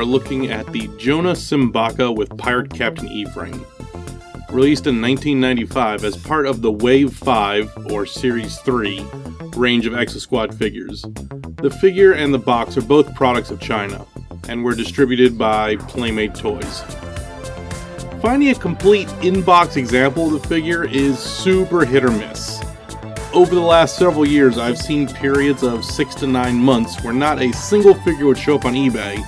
Looking at the Jonas Simbacca with Pirate Captain E-frame. Released in 1995 as part of the Wave 5, or Series 3, range of Exosquad figures. The figure and the box are both products of China, and were distributed by Playmate Toys. Finding a complete in-box example of the figure is super hit or miss. Over the last several years, I've seen periods of 6 to 9 months where not a single figure would show up on eBay,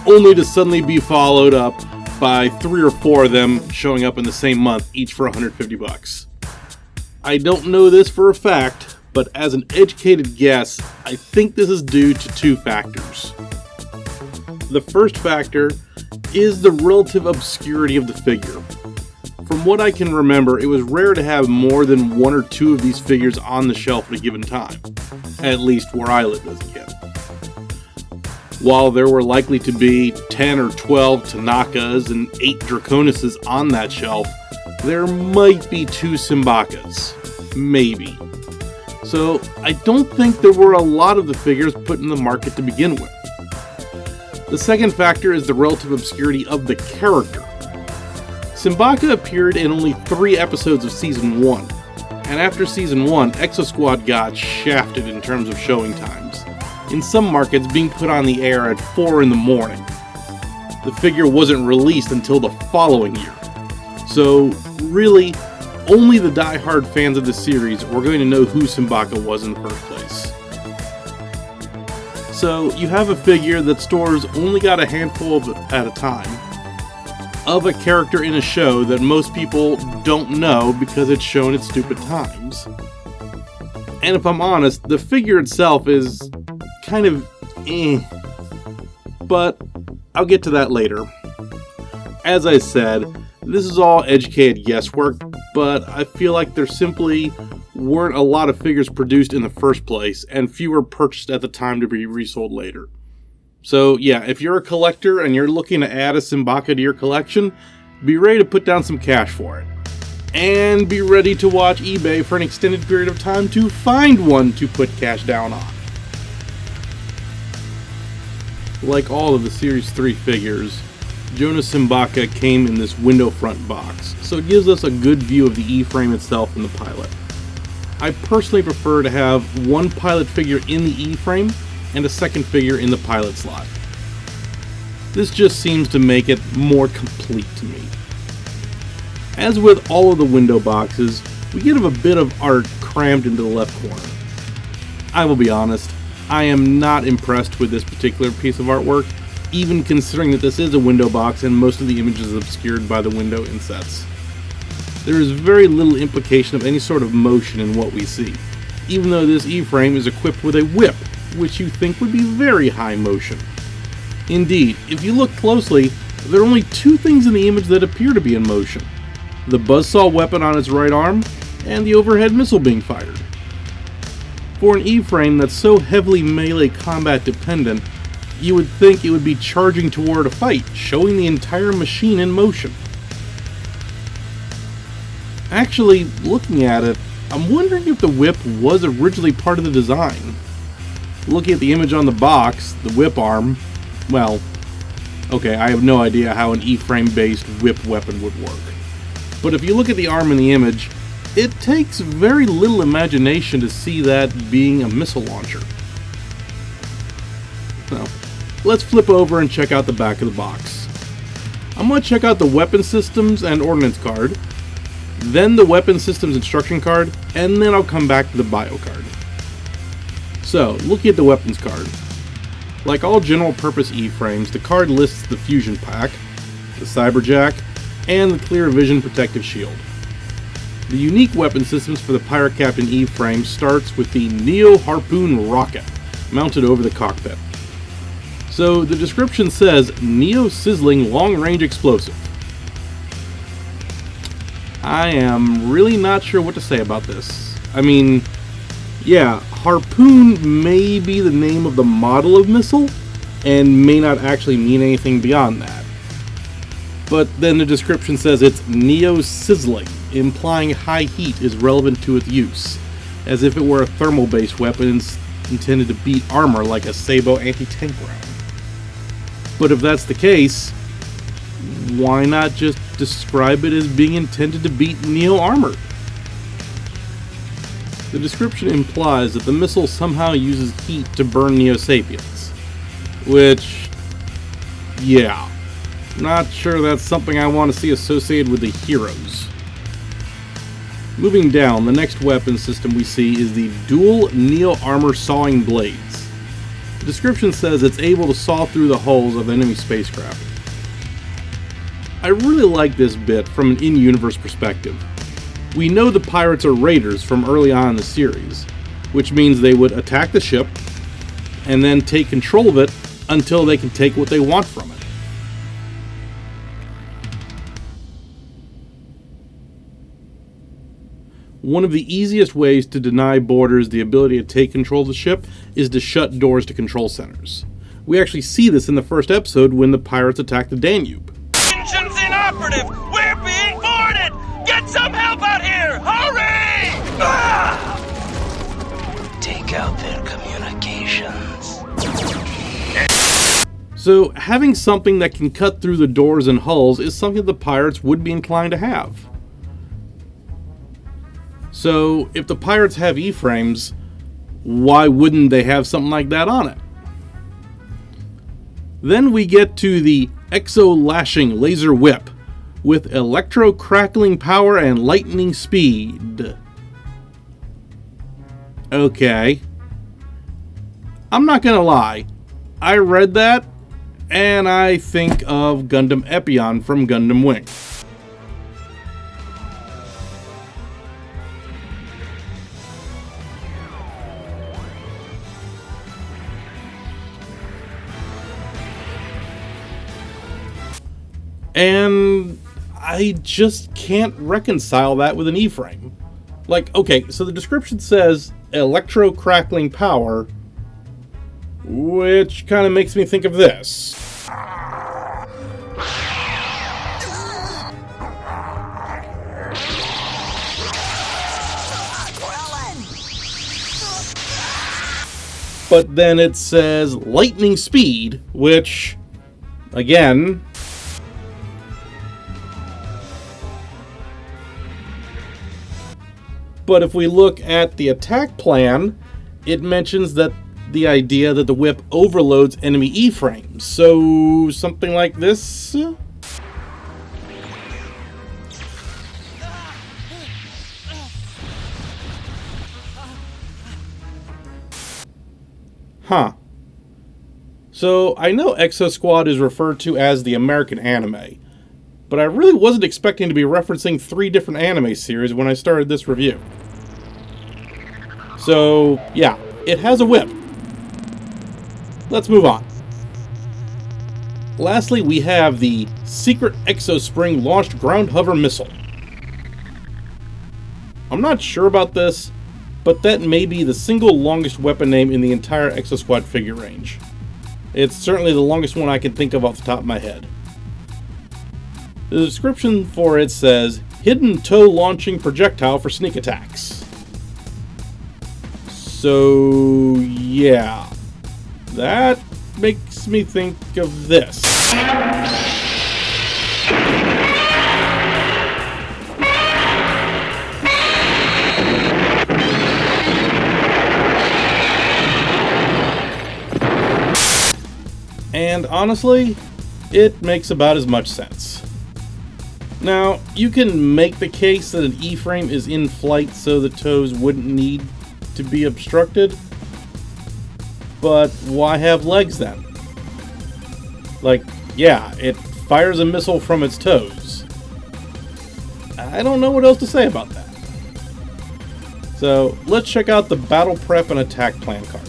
only to suddenly be followed up by 3 or 4 of them showing up in the same month, each for $150. I don't know this for a fact, but as an educated guess, I think this is due to 2 factors. The first factor is the relative obscurity of the figure. From what I can remember, it was rare to have more than 1 or 2 of these figures on the shelf at a given time, at least where I lived as a kid. While there were likely to be 10 or 12 Tanakas and 8 Draconuses on that shelf, there might be 2 Simbaccas. Maybe. So I don't think there were a lot of the figures put in the market to begin with. The second factor is the relative obscurity of the character. Simbacca appeared in only 3 episodes of Season 1, and after Season 1, Exosquad got shafted in terms of showing times. In some markets, being put on the air at 4 in the morning. The figure wasn't released until the following year. So, really, only the die-hard fans of the series were going to know who Simbacca was in the first place. So, you have a figure that stores only got a handful of at a time, of a character in a show that most people don't know because it's shown at stupid times. And if I'm honest, the figure itself is kind of but I'll get to that later. As I said, this is all educated guesswork, but I feel like there simply weren't a lot of figures produced in the first place, and fewer purchased at the time to be resold later. So yeah, if you're a collector and you're looking to add a Simbacca to your collection, be ready to put down some cash for it. And be ready to watch eBay for an extended period of time to find one to put cash down on. Like all of the Series 3 figures, Jonas Simbacca came in this window front box, so it gives us a good view of the E-frame itself and the pilot. I personally prefer to have one pilot figure in the E-frame and a second figure in the pilot slot. This just seems to make it more complete to me. As with all of the window boxes, we get a bit of art crammed into the left corner. I will be honest, I am not impressed with this particular piece of artwork, even considering that this is a window box and most of the image is obscured by the window insets. There is very little implication of any sort of motion in what we see, even though this E-frame is equipped with a whip, which you think would be very high motion. Indeed, if you look closely, there are only 2 things in the image that appear to be in motion: the buzzsaw weapon on its right arm, and the overhead missile being fired. For an E-frame that's so heavily melee combat dependent, you would think it would be charging toward a fight, showing the entire machine in motion. Actually, looking at it, I'm wondering if the whip was originally part of the design. Looking at the image on the box, the whip arm, well, okay, I have no idea how an E-frame based whip weapon would work. But if you look at the arm in the image, it takes very little imagination to see that being a missile launcher. Now, let's flip over and check out the back of the box. I'm going to check out the weapon systems and ordnance card, then the weapon systems instruction card, and then I'll come back to the bio card. So, looking at the weapons card. Like all general purpose E-frames, the card lists the fusion pack, the cyberjack, and the clear vision protective shield. The unique weapon systems for the Pirate Captain E-frame starts with the Neo Harpoon rocket, mounted over the cockpit. So the description says, Neo Sizzling Long Range Explosive. I am really not sure what to say about this. I mean, yeah, Harpoon may be the name of the model of missile, and may not actually mean anything beyond that. But then the description says it's neo-sizzling, implying high heat is relevant to its use, as if it were a thermal-based weapon intended to beat armor like a Sabo anti-tank round. But if that's the case, why not just describe it as being intended to beat neo-armor? The description implies that the missile somehow uses heat to burn Neosapians. Which, yeah, not sure that's something I want to see associated with the heroes. Moving down, the next weapon system we see is the dual neo-armor sawing blades. The description says it's able to saw through the hulls of enemy spacecraft. I really like this bit from an in-universe perspective. We know the pirates are raiders from early on in the series, which means they would attack the ship and then take control of it until they can take what they want from it. One of the easiest ways to deny boarders the ability to take control of the ship is to shut doors to control centers. We actually see this in the first episode when the pirates attack the Danube. Engines inoperative! We're being boarded! Get some help out here! Hurry! Ah! Take out their communications. So, having something that can cut through the doors and hulls is something the pirates would be inclined to have. So, if the pirates have E-frames, why wouldn't they have something like that on it? Then we get to the Exo-Lashing Laser Whip with electro-crackling power and lightning speed. Okay. I'm not gonna lie. I read that, and I think of Gundam Epion from Gundam Wing. And I just can't reconcile that with an E-frame. Like, okay, so the description says electro-crackling power, which kind of makes me think of this. But then it says lightning speed, which, again, but if we look at the attack plan, it mentions that the idea that the whip overloads enemy E-frames. So, something like this? Huh. So, I know Exo Squad is referred to as the American anime, but I really wasn't expecting to be referencing 3 different anime series when I started this review. So, yeah, it has a whip. Let's move on. Lastly, we have the Secret Exospring Launched Ground Hover Missile. I'm not sure about this, but that may be the single longest weapon name in the entire Exo Squad figure range. It's certainly the longest one I can think of off the top of my head. The description for it says, hidden toe launching projectile for sneak attacks. So, yeah. That makes me think of this. And honestly, it makes about as much sense. Now, you can make the case that an E-frame is in flight so the toes wouldn't need to be obstructed, but why have legs then? Like, yeah, it fires a missile from its toes. I don't know what else to say about that. So, let's check out the Battle Prep and Attack Plan card.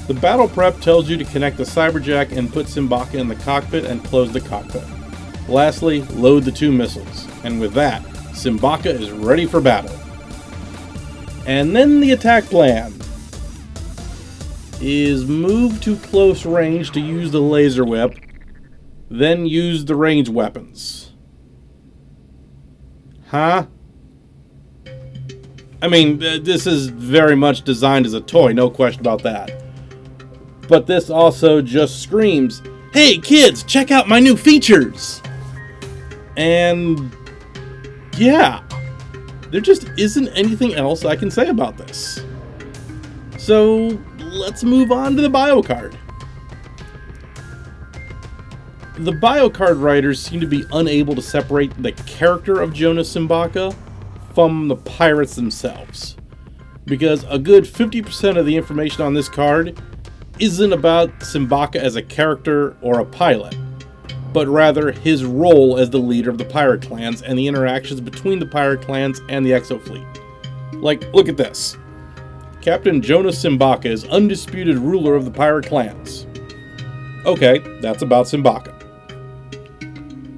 The Battle Prep tells you to connect the Cyberjack and put Simbacca in the cockpit and close the cockpit. Lastly, load the 2 missiles, and with that, Simbacca is ready for battle. And then the attack plan is move to close range to use the laser whip, then use the range weapons. Huh? I mean, this is very much designed as a toy, no question about that. But this also just screams, "Hey kids, check out my new features!" And yeah, there just isn't anything else I can say about this. So let's move on to the biocard. The biocard writers seem to be unable to separate the character of Jonas Simbacca from the pirates themselves, because a good 50% of the information on this card isn't about Simbacca as a character or a pilot, but rather his role as the leader of the pirate clans and the interactions between the pirate clans and the Exofleet. Like, look at this. Captain Jonas Simbacca is undisputed ruler of the pirate clans. Okay, that's about Simbacca.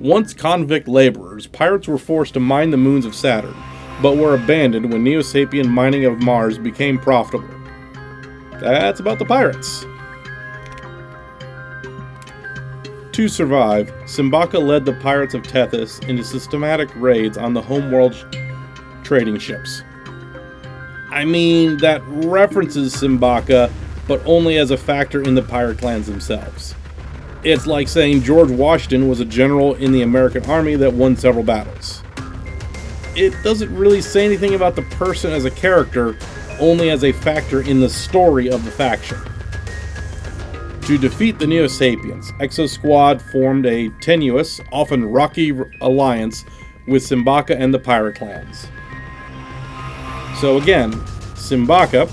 Once convict laborers, pirates were forced to mine the moons of Saturn, but were abandoned when Neosapian mining of Mars became profitable. That's about the pirates. To survive, Simbacca led the pirates of Tethys into systematic raids on the homeworld trading ships. I mean, that references Simbacca, but only as a factor in the pirate clans themselves. It's like saying George Washington was a general in the American Army that won several battles. It doesn't really say anything about the person as a character, only as a factor in the story of the faction. To defeat the Neosapians, Exo Squad formed a tenuous, often rocky alliance with Simbacca and the pirate clans. So again, Simbacca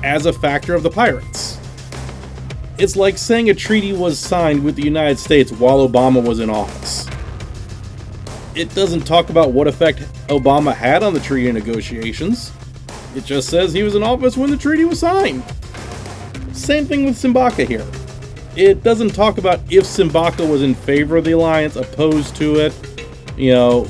as a factor of the pirates. It's like saying a treaty was signed with the United States while Obama was in office. It doesn't talk about what effect Obama had on the treaty negotiations. It just says he was in office when the treaty was signed. Same thing with Simbacca here. It doesn't talk about if Simbacca was in favor of the alliance, opposed to it. You know,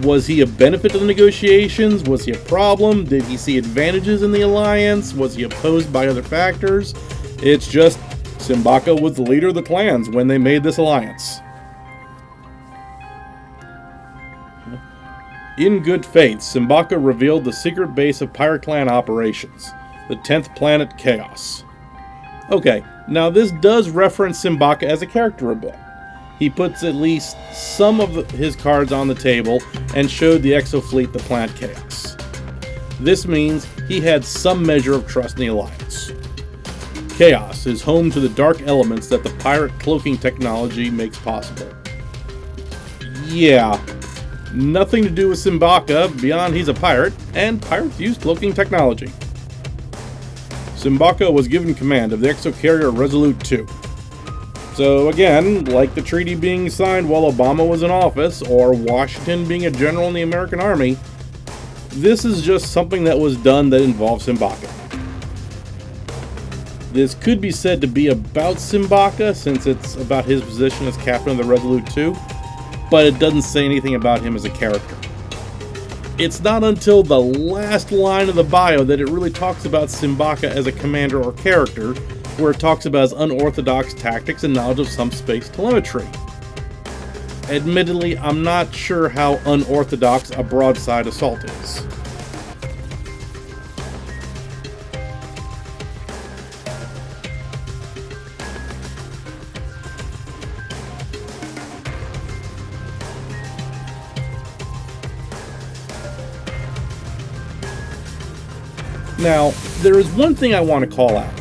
was he a benefit to the negotiations? Was he a problem? Did he see advantages in the alliance? Was he opposed by other factors? It's just Simbacca was the leader of the clans when they made this alliance. In good faith, Simbacca revealed the secret base of Pirate Clan operations, the 10th planet Chaos. Okay, now this does reference Simbacca as a character a bit. He puts at least some of his cards on the table and showed the Exofleet the planet Chaos. This means he had some measure of trust in the alliance. Chaos is home to the dark elements that the pirate cloaking technology makes possible. Yeah, nothing to do with Simbacca beyond he's a pirate, and pirates use cloaking technology. Simbacca was given command of the exocarrier Resolute 2. So again, like the treaty being signed while Obama was in office, or Washington being a general in the American Army, this is just something that was done that involves Simbacca. This could be said to be about Simbacca, since it's about his position as captain of the Resolute 2, but it doesn't say anything about him as a character. It's not until the last line of the bio that it really talks about Simbacca as a commander or character, where it talks about his unorthodox tactics and knowledge of some space telemetry. Admittedly, I'm not sure how unorthodox a broadside assault is. Now, there is one thing I want to call out.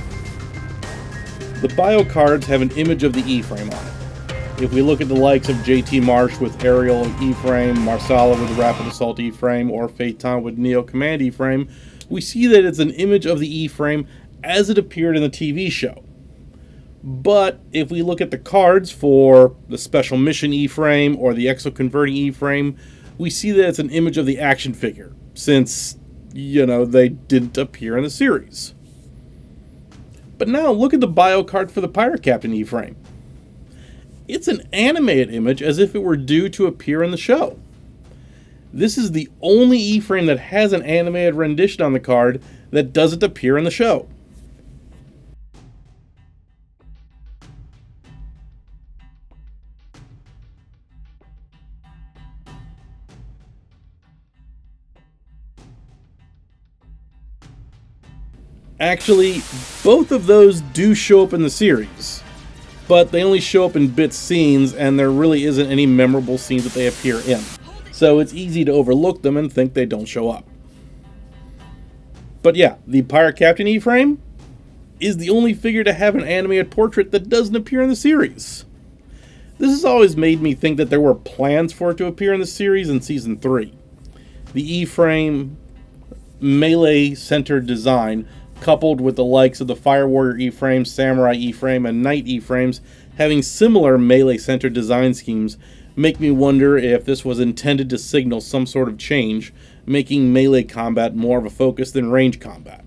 The bio cards have an image of the E-frame on it. If we look at the likes of JT Marsh with Aerial E-frame, Marsala with Rapid Assault E-frame, or Phaeton with Neo Command E-frame, we see that it's an image of the E-frame as it appeared in the TV show. But if we look at the cards for the Special Mission E-frame or the Exo-Converting E-frame, we see that it's an image of the action figure, since, you know, they didn't appear in the series. But now look at the bio card for the Pirate Captain E-frame. it's an animated image as if it were due to appear in the show. This is the only E-frame that has an animated rendition on the card that doesn't appear in the show. Actually, both of those do show up in the series, but they only show up in bit scenes, and there really isn't any memorable scenes that they appear in. So it's easy to overlook them and think they don't show up. But yeah, the Pirate Captain E-frame is the only figure to have an animated portrait that doesn't appear in the series. This has always made me think that there were plans for it to appear in the series in Season 3. The E-frame melee-centered design, coupled with the likes of the Fire Warrior E-frame, Samurai E-frame, and Knight E-frames having similar melee-centered design schemes, make me wonder if this was intended to signal some sort of change, making melee combat more of a focus than range combat.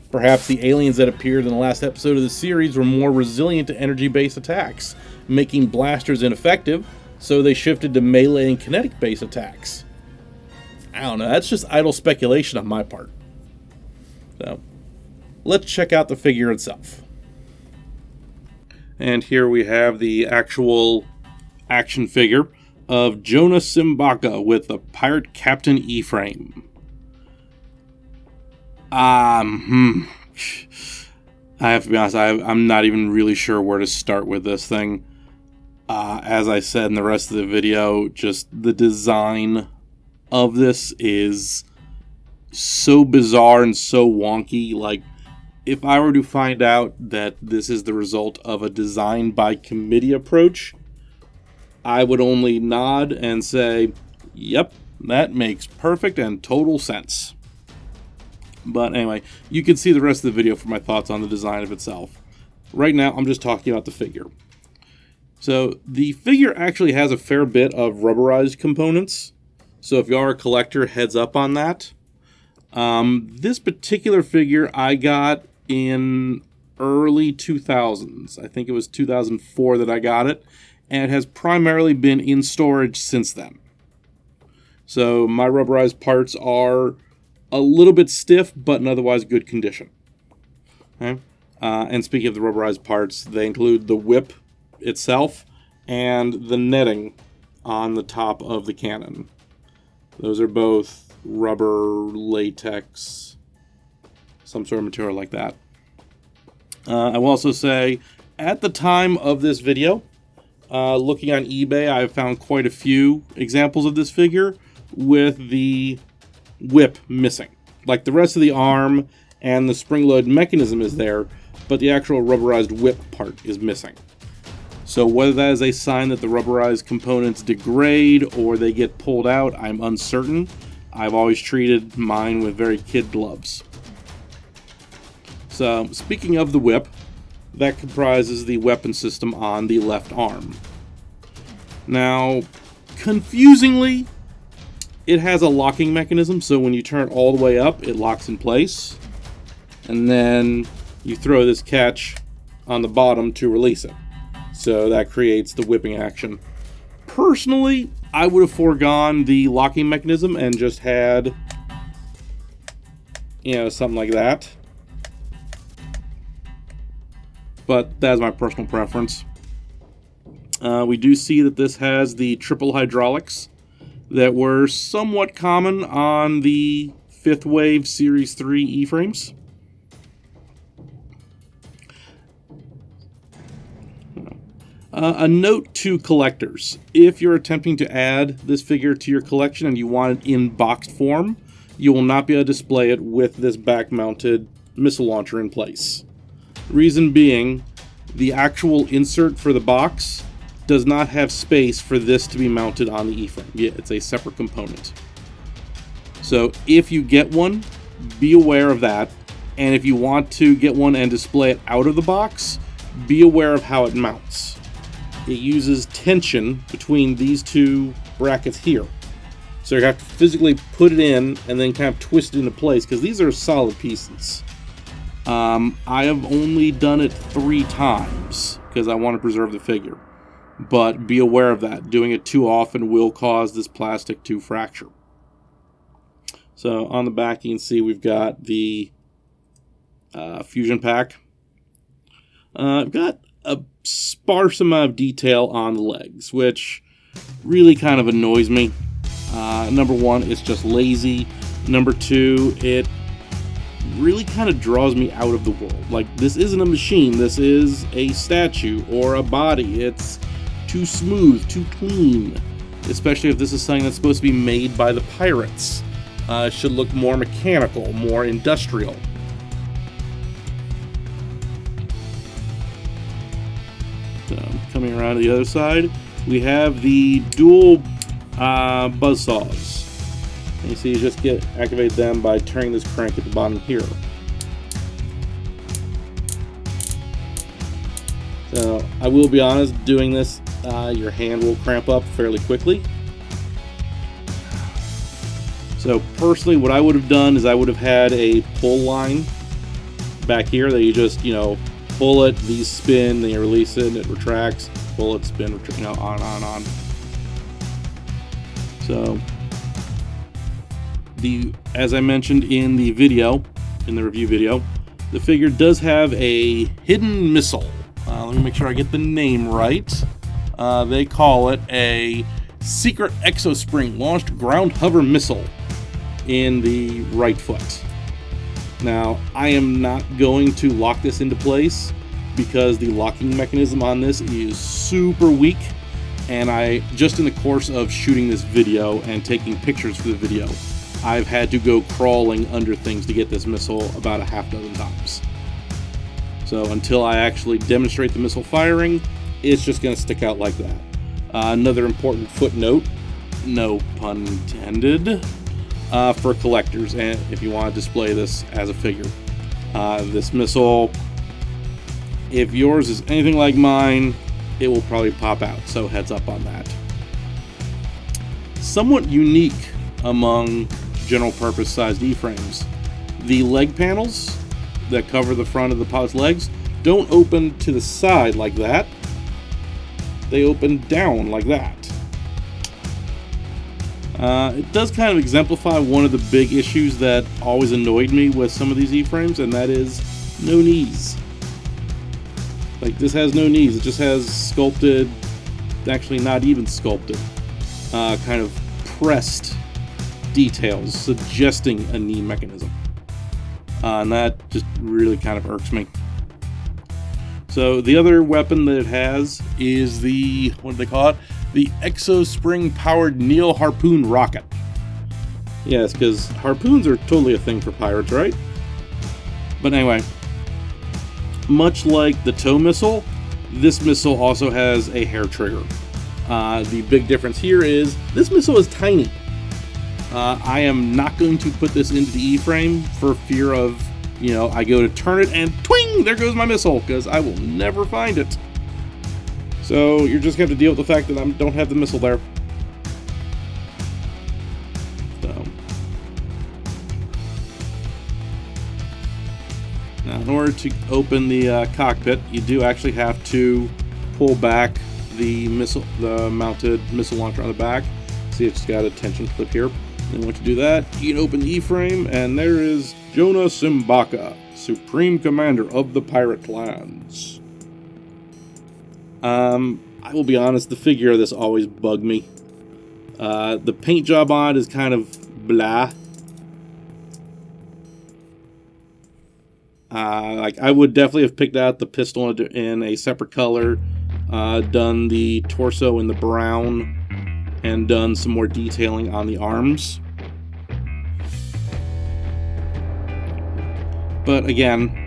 Perhaps the aliens that appeared in the last episode of the series were more resilient to energy-based attacks, making blasters ineffective, so they shifted to melee and kinetic-based attacks. I don't know, that's just idle speculation on my part. So, let's check out the figure itself. And here we have the actual action figure of Jonas Simbacca with the Pirate Captain E-frame. I have to be honest, I'm not even really sure where to start with this thing. As I said in the rest of the video, just the design of this is so bizarre and so wonky. Like, if I were to find out that this is the result of a design by committee approach, I would only nod and say, yep, that makes perfect and total sense. But anyway, you can see the rest of the video for my thoughts on the design of itself. Right now, I'm just talking about the figure. So, the figure actually has a fair bit of rubberized components. So if you are a collector, heads up on that. This particular figure I got in early 2000s. I think it was 2004 that I got it. And it has primarily been in storage since then. So my rubberized parts are a little bit stiff, but in otherwise good condition. Okay? And speaking of the rubberized parts, they include the whip itself and the netting on the top of the cannon. Those are both rubber, latex, some sort of material like that. I will also say, at the time of this video, looking on eBay, I've found quite a few examples of this figure with the whip missing. Like, the rest of the arm and the spring-load mechanism is there, but the actual rubberized whip part is missing. So whether that is a sign that the rubberized components degrade or they get pulled out, I'm uncertain. I've always treated mine with very kid gloves. So, speaking of the whip, that comprises the weapon system on the left arm. Now, confusingly, it has a locking mechanism, so when you turn it all the way up, it locks in place. And then you throw this catch on the bottom to release it. So that creates the whipping action. Personally, I would have foregone the locking mechanism and just had, something like that. But that's my personal preference. We do see that this has the triple hydraulics that were somewhat common on the 5th Wave Series 3 E-frames. A note to collectors: if you're attempting to add this figure to your collection and you want it in boxed form, you will not be able to display it with this back-mounted missile launcher in place. Reason being, the actual insert for the box does not have space for this to be mounted on the E-frame. Yeah, it's a separate component. So if you get one, be aware of that. And if you want to get one and display it out of the box, be aware of how it mounts. It uses tension between these two brackets here. So you have to physically put it in and then kind of twist it into place, because these are solid pieces. I have only done it 3 times because I want to preserve the figure. but be aware of that. Doing it too often will cause this plastic to fracture. So on the back, you can see we've got the fusion pack. I've got a sparse amount of detail on the legs, which really kind of annoys me. Number one, it's just lazy. Number two, it really kind of draws me out of the world. Like, this isn't a machine, this is a statue or a body. It's too smooth, too clean, especially if this is something that's supposed to be made by the pirates. It should look more mechanical, more industrial. So, coming around to the other side, we have the dual buzzsaws. And you see, you just activate them by turning this crank at the bottom here. So, I will be honest, doing this, your hand will cramp up fairly quickly. So personally, what I would have done is I would have had a pull line back here that you just, pull it, these spin, then you release it, and it retracts, pull it, spin, on. So, as I mentioned in the video, in the review video, the figure does have a hidden missile. Let me make sure I get the name right. They call it a secret exospring launched ground hover missile in the right foot. Now, I am not going to lock this into place because the locking mechanism on this is super weak, and I, just in the course of shooting this video and taking pictures for the video, I've had to go crawling under things to get this missile about a half dozen times. So until I actually demonstrate the missile firing, it's just going to stick out like that. Another important footnote, no pun intended, for collectors, and if you want to display this as a figure. This missile, if yours is anything like mine, it will probably pop out, so heads up on that. Somewhat unique among general purpose sized E-frames, the leg panels that cover the front of the pilot's legs don't open to the side like that. They open down like that. It does kind of exemplify one of the big issues that always annoyed me with some of these E-frames, and that is no knees. Like, this has no knees. It just has sculpted, actually not even sculpted, kind of pressed details suggesting a knee mechanism. And that just really kind of irks me. So the other weapon that it has is the, what do they call it? The Exospring powered Neo Harpoon rocket. Yes, because harpoons are totally a thing for pirates, right? But anyway, much like the tow missile, this missile also has a hair trigger. The big difference here is this missile is tiny. I am not going to put this into the E-frame for fear of, I go to turn it and twing, there goes my missile, because I will never find it. So you're just going to have to deal with the fact that I don't have the missile there. So, now in order to open the cockpit, you do actually have to pull back the mounted missile launcher on the back. See, it's got a tension clip here. And once you do that, you can open the E-frame, and there is Jonas Simbacca, Supreme Commander of the Pirate Clans. I will be honest, the figure of this always bugged me. The paint job on it is kind of blah. Like, I would definitely have picked out the pistol in a separate color, done the torso in the brown, and done some more detailing on the arms. But again,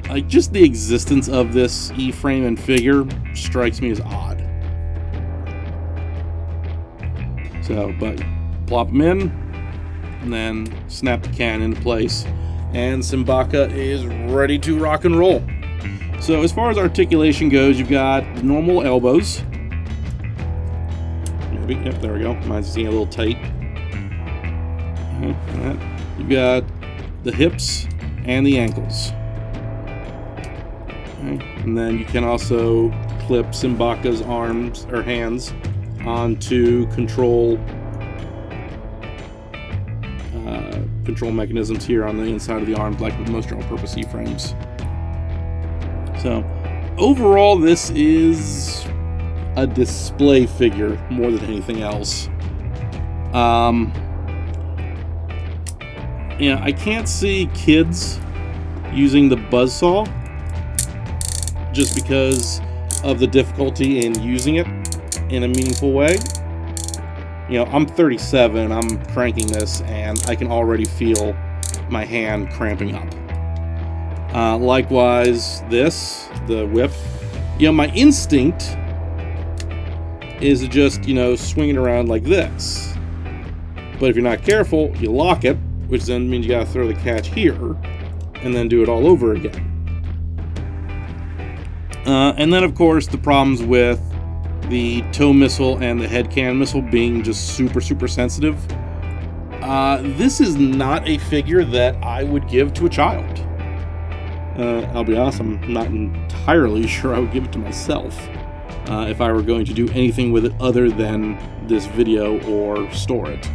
like, just the existence of this E-frame and figure strikes me as odd. So, but plop them in, and then snap the can into place, and Simbacca is ready to rock and roll. So as far as articulation goes, you've got the normal elbows. Maybe, yep, there we go. Mine's getting a little tight. You've got the hips and the ankles. And then you can also clip Simbacca's arms or hands onto control mechanisms here on the inside of the arms, like with most general-purpose E-frames. So, overall, this is a display figure more than anything else. I can't see kids using the buzzsaw just because of the difficulty in using it in a meaningful way. I'm 37, I'm cranking this, and I can already feel my hand cramping up. Likewise, the whip. My instinct is to just, swing it around like this. But if you're not careful, you lock it, which then means you gotta throw the catch here, and then do it all over again. And then, of course, the problems with the tow missile and the head cannon missile being just super, super sensitive. This is not a figure that I would give to a child. I'll be honest, I'm not entirely sure I would give it to myself if I were going to do anything with it other than this video or store it.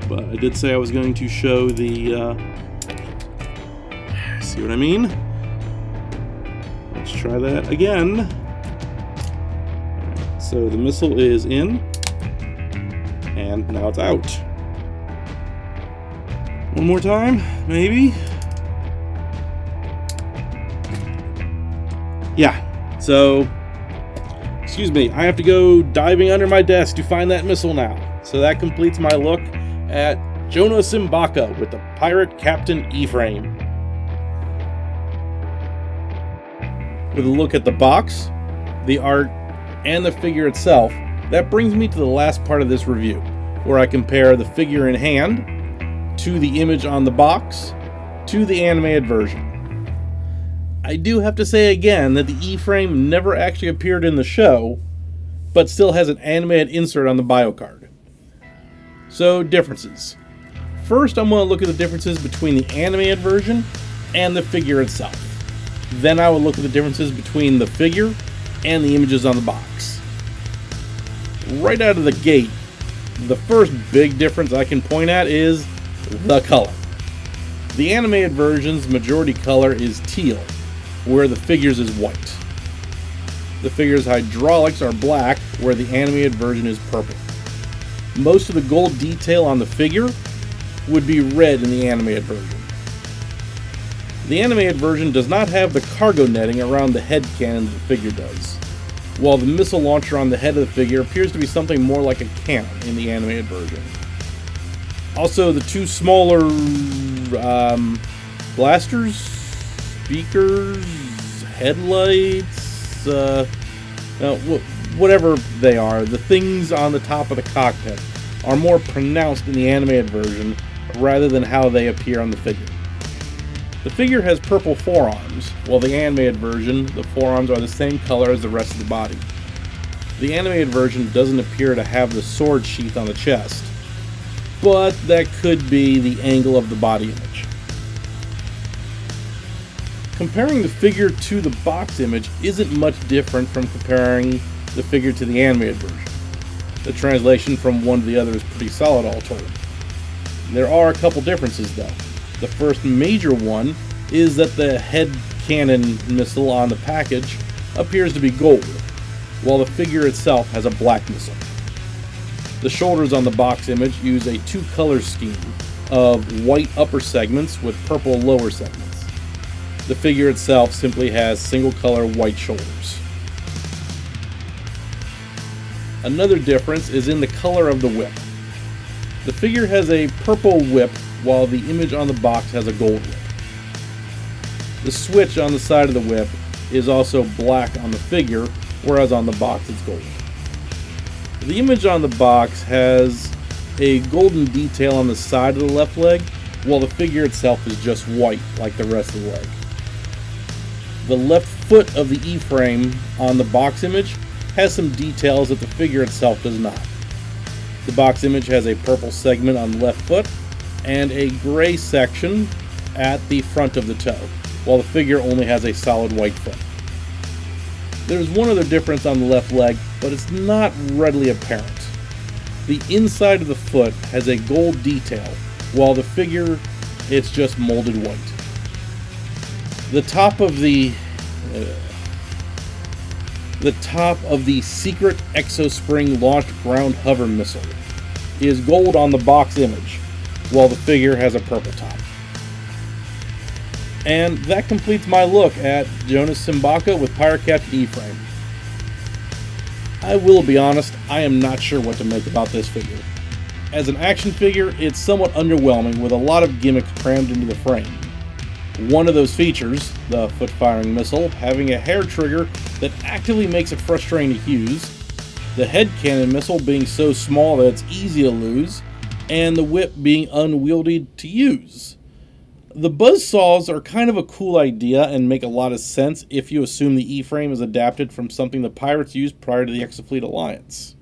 But I did say I was going to show the, see what I mean? Let's try that again. So the missile is in, and now it's out. One more time, maybe? Yeah, so, excuse me, I have to go diving under my desk to find that missile now. So that completes my look at Jonas Simbacca with the Pirate Captain E-frame. With a look at the box, the art, and the figure itself, that brings me to the last part of this review, where I compare the figure in hand to the image on the box to the animated version. I do have to say again that the E-frame never actually appeared in the show, but still has an animated insert on the bio card. So, differences. First, I'm going to look at the differences between the animated version and the figure itself. Then I will look at the differences between the figure and the images on the box. Right out of the gate, the first big difference I can point at is the color. The animated version's majority color is teal, where the figure's is white. The figure's hydraulics are black, where the animated version is purple. Most of the gold detail on the figure would be red in the animated version. The animated version does not have the cargo netting around the head cannon that the figure does, while the missile launcher on the head of the figure appears to be something more like a cannon in the animated version. Also, the two smaller blasters, speakers, headlights, whatever they are, the things on the top of the cockpit are more pronounced in the animated version rather than how they appear on the figure. The figure has purple forearms, while the animated version, the forearms are the same color as the rest of the body. The animated version doesn't appear to have the sword sheath on the chest, but that could be the angle of the body image. Comparing the figure to the box image isn't much different from comparing the figure to the animated version. The translation from one to the other is pretty solid all told. There are a couple differences though. The first major one is that the head cannon missile on the package appears to be gold, while the figure itself has a black missile. The shoulders on the box image use a two-color scheme of white upper segments with purple lower segments. The figure itself simply has single-color white shoulders. Another difference is in the color of the whip. The figure has a purple whip, while the image on the box has a gold whip. The switch on the side of the whip is also black on the figure, whereas on the box it's gold. The image on the box has a golden detail on the side of the left leg, while the figure itself is just white like the rest of the leg. The left foot of the E-frame on the box image has some details that the figure itself does not. The box image has a purple segment on the left foot and a gray section at the front of the toe. while the figure only has a solid white foot. There's one other difference on the left leg, but it's not readily apparent. The inside of the foot has a gold detail, while the figure, it's just molded white. The top of the secret Exospring launched ground hover missile is gold on the box image, while the figure has a purple top. And that completes my look at Jonas Simbacca with Pirate Captain E-Frame. I will be honest, I am not sure what to make about this figure. As an action figure, it's somewhat underwhelming with a lot of gimmicks crammed into the frame. One of those features, the foot-firing missile, having a hair trigger that actively makes it frustrating to use, the head cannon missile being so small that it's easy to lose, and the whip being unwieldy to use. The buzzsaws are kind of a cool idea and make a lot of sense if you assume the E-frame is adapted from something the pirates used prior to the Exofleet Alliance.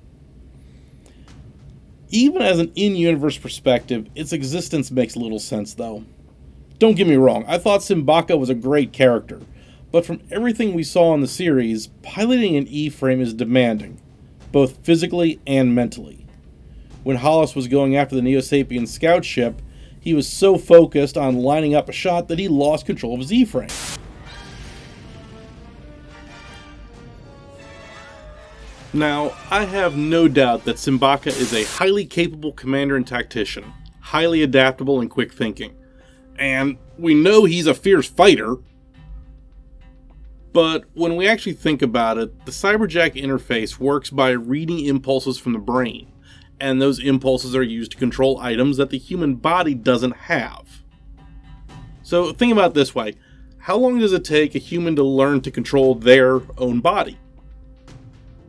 Even as an in-universe perspective, its existence makes little sense though. Don't get me wrong, I thought Simbacca was a great character, but from everything we saw in the series, piloting an E-frame is demanding, both physically and mentally. When Hollis was going after the Neosapian scout ship, he was so focused on lining up a shot that he lost control of his E-frame. Now, I have no doubt that Simbacca is a highly capable commander and tactician, highly adaptable and quick thinking. And we know he's a fierce fighter. But when we actually think about it, the Cyberjack interface works by reading impulses from the brain, and those impulses are used to control items that the human body doesn't have. So think about it this way. How long does it take a human to learn to control their own body?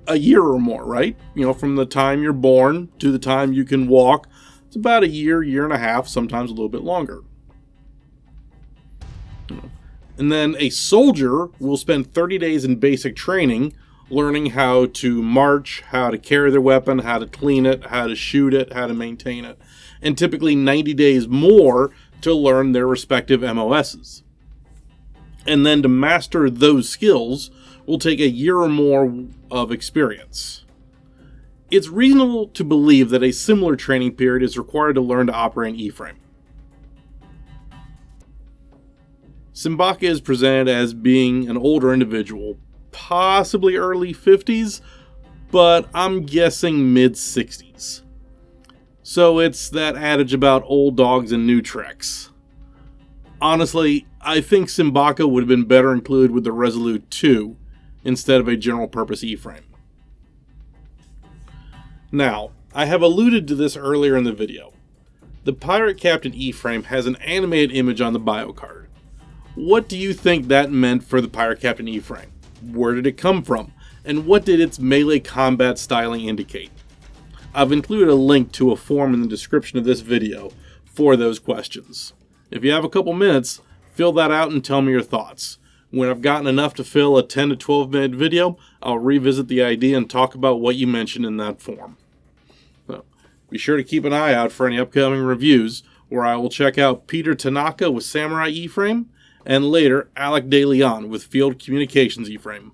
A year or more, right? You know, from the time you're born to the time you can walk, it's about a year, year and a half, sometimes a little bit longer. And then a soldier will spend 30 days in basic training, learning how to march, how to carry their weapon, how to clean it, how to shoot it, how to maintain it, and typically 90 days more to learn their respective MOSs. And then to master those skills will take a year or more of experience. It's reasonable to believe that a similar training period is required to learn to operate an E-frame. Simbacca is presented as being an older individual, possibly early 50s, but I'm guessing mid-60s. So it's that adage about old dogs and new tricks. Honestly, I think Simbacca would have been better included with the Resolute 2 instead of a general-purpose E-frame. Now, I have alluded to this earlier in the video. The Pirate Captain E-frame has an animated image on the bio card. What do you think that meant for the Pirate Captain E-frame? Where did it come from? And what did its melee combat styling indicate? I've included a link to a form in the description of this video for those questions. If you have a couple minutes, fill that out and tell me your thoughts. When I've gotten enough to fill a 10 to 12 minute video, I'll revisit the idea and talk about what you mentioned in that form. So, be sure to keep an eye out for any upcoming reviews, where I will check out Peter Tanaka with Samurai E-frame, and later Alec De Leon with Field Communications E-frame.